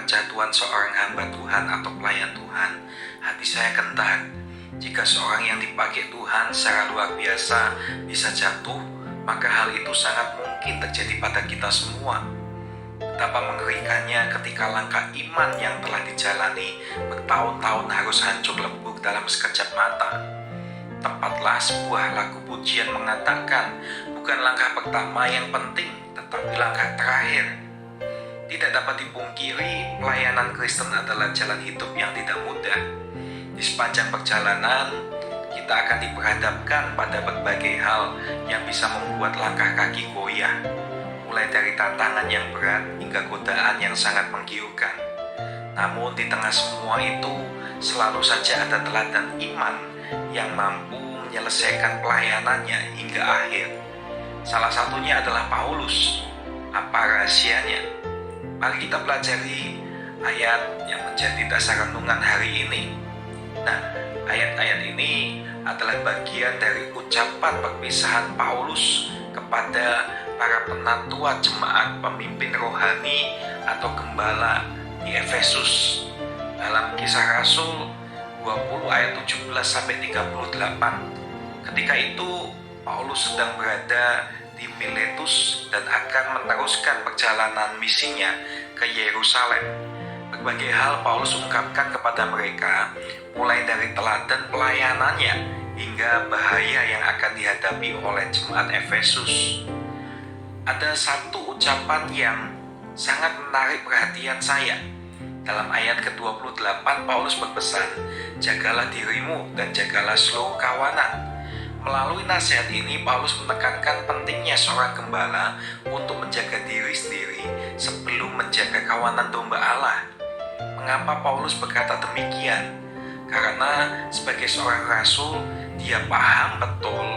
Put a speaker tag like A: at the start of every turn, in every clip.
A: kejatuhan seorang hamba Tuhan atau pelayan Tuhan, hati saya gentar. Jika seorang yang dipakai Tuhan secara luar biasa bisa jatuh, maka hal itu sangat mungkin terjadi pada kita semua. Betapa mengerikannya ketika langkah iman yang telah dijalani bertahun-tahun harus hancur lebur dalam sekejap mata. Tepatlah sebuah lagu pujian mengatakan, bukan langkah pertama yang penting, tetapi langkah terakhir. Tidak dapat dipungkiri, pelayanan Kristen adalah jalan hidup yang tidak mudah. Di sepanjang perjalanan, kita akan diperhadapkan pada berbagai hal yang bisa membuat langkah kaki goyah, mulai dari tantangan yang berat hingga godaan yang sangat menggiurkan. Namun di tengah semua itu, selalu saja ada teladan iman yang mampu menyelesaikan pelayanannya hingga akhir. Salah satunya adalah Paulus. Apa rahasianya? Mari kita pelajari ayat yang menjadi dasar renungan hari ini. Nah, ayat-ayat ini adalah bagian dari ucapan perpisahan Paulus kepada para penatua jemaat pemimpin rohani atau gembala di Efesus. Dalam Kisah Rasul 20 ayat 17-38, ketika itu Paulus sedang berada di Miletus dan akan meneruskan perjalanan misinya ke Yerusalem. Berbagai hal Paulus ungkapkan kepada mereka, mulai dari teladan pelayanannya hingga bahaya yang akan dihadapi oleh jemaat Efesus. Ada satu ucapan yang sangat menarik perhatian saya. Dalam ayat ke-28 Paulus berpesan, jagalah dirimu dan jagalah seluruh kawanan. Melalui nasihat ini Paulus menekankan pentingnya seorang gembala untuk menjaga diri sendiri sebelum menjaga kawanan domba Allah. Mengapa Paulus berkata demikian? Karena sebagai seorang rasul, dia paham betul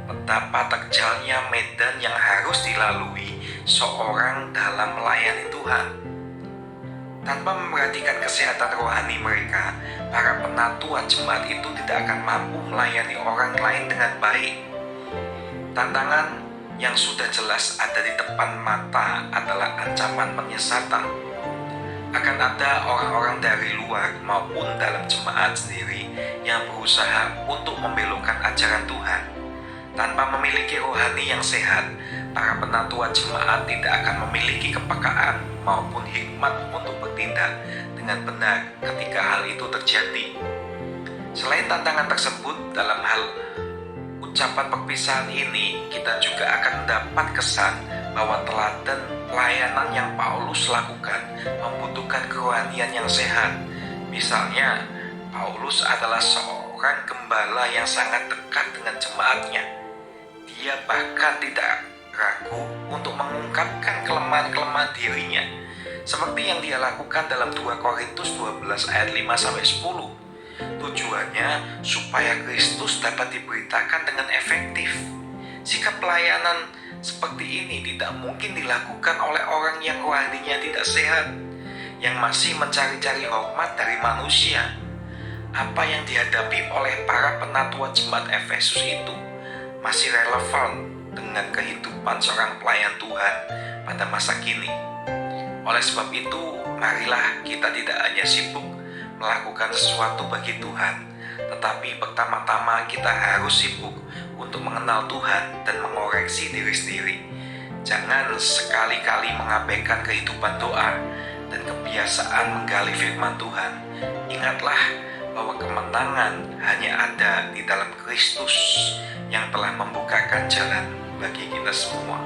A: betapa terjalnya medan yang harus dilalui seorang dalam melayani Tuhan. Tanpa memperhatikan kesehatan rohani mereka, para penatua jemaat itu tidak akan mampu melayani orang lain dengan baik. Tantangan yang sudah jelas ada di depan mata adalah ancaman penyesatan. Akan ada orang-orang dari luar maupun dalam jemaat sendiri yang berusaha untuk membelokkan ajaran Tuhan. Tanpa memiliki rohani yang sehat, para penatua jemaat tidak akan memiliki kepekaan maupun hikmat untuk bertindak dengan benar ketika hal itu terjadi. Selain tantangan tersebut, dalam hal ucapan perpisahan ini, kita juga akan mendapat kesan bahwa teladan pelayanan yang Paulus lakukan membutuhkan kerohanian yang sehat. Misalnya, Paulus adalah seorang gembala yang sangat dekat dengan jemaatnya. Dia bahkan tidak ragu untuk mengungkapkan kelemahan-kelemahan dirinya, seperti yang dia lakukan dalam 2 Korintus 12 ayat 5-10. Tujuannya supaya Kristus dapat diberitakan dengan efektif. Sikap pelayanan seperti ini tidak mungkin dilakukan oleh orang yang rohaninya tidak sehat, yang masih mencari-cari hormat dari manusia. Apa yang dihadapi oleh para penatua jemaat Efesus itu masih relevan dengan kehidupan seorang pelayan Tuhan pada masa kini. Oleh sebab itu, marilah kita tidak hanya sibuk melakukan sesuatu bagi Tuhan, tetapi pertama-tama kita harus sibuk untuk mengenal Tuhan dan mengoreksi diri sendiri. Jangan sekali-kali mengabaikan kehidupan doa dan kebiasaan menggali firman Tuhan. Ingatlah bahwa kemenangan hanya ada di dalam Kristus yang telah membukakan jalan bagi kita semua.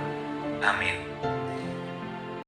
A: Amin.